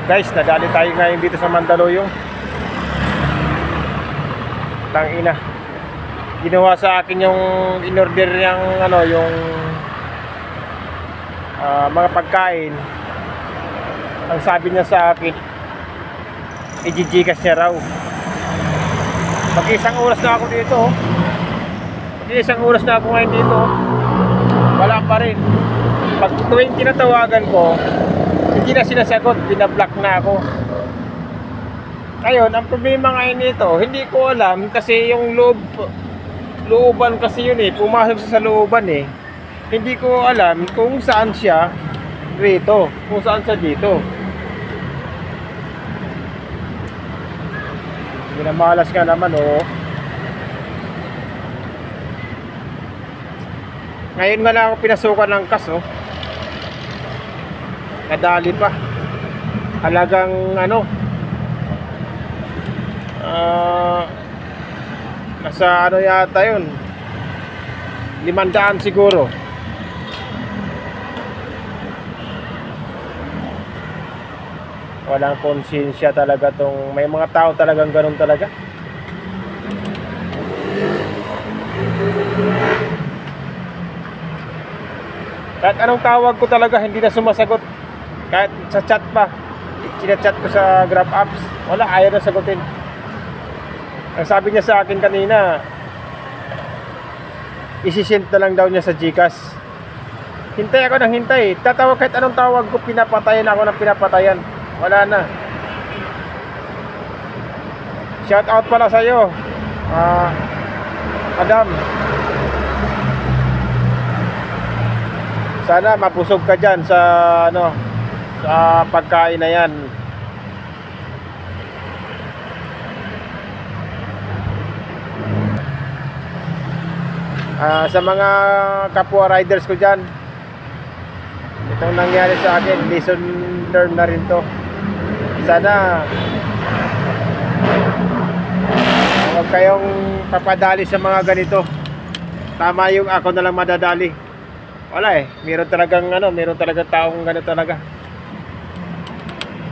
Guys, nadali tayo ngayon dito sa Mandaluyong. Tangina. Ginawa sa akin yung in-order ng ano, yung mga pagkain. Ang sabi niya sa akin, i-Gcash niya raw. Mag-isang oras na ako dito. Mag-isang oras na ako ngayon dito. Wala pa rin. Pag tuwing tinatawagan ko, hindi na sinasagot, binablock na ako. Ngayon, ang problema ngayon nito, hindi ko alam kasi yung looban kasi yun eh, pumasok sa looban eh. Hindi ko alam kung saan siya dito, kung saan siya dito. Ginamalas ka naman oh. Ngayon nga lang ako pinasukan ng kas oh. Nadali pa. Halagang ano, nasa ano yata yun, 500 siguro. Walang konsensya talaga tong, may mga tao talagang ganun talaga. Kahit anong tawag ko talaga hindi na sumasagot. Kahit sa chat pa, sinachat ko sa Grab apps, wala, ayaw na sagutin. Ang sabi niya sa akin kanina, isi-send na lang daw niya sa Gcash. Hintay ako ng hintay. Tatawag kahit anong tawag ko, pinapatayan ako ng pinapatayan. Wala na. Shout out pala sa'yo, Madam. Sana mapusog ka dyan sa ano, sa pagkain na yan. Sa mga kapwa riders ko dyan, itong nangyari sa akin, lesson learned na rin to. Sana huwag kayong papadali sa mga ganito. Tama yung ako na lang madadali. Wala eh, meron talagang ano, meron talagang taong ganito talaga.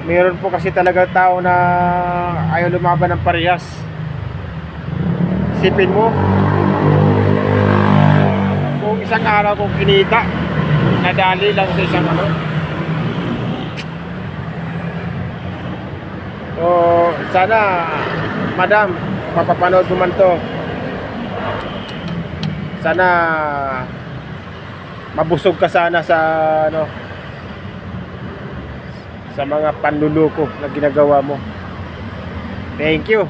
Meron po kasi talaga tao na ayaw lumaban ng parehas. Isipin mo, kung isang araw kong kinita, nadali lang sa isang ano. So, sana, Madam, mapapanood mo man to. Sana mabusog ka sana sa ano, sa mga panluloko na ginagawa mo. Thank you.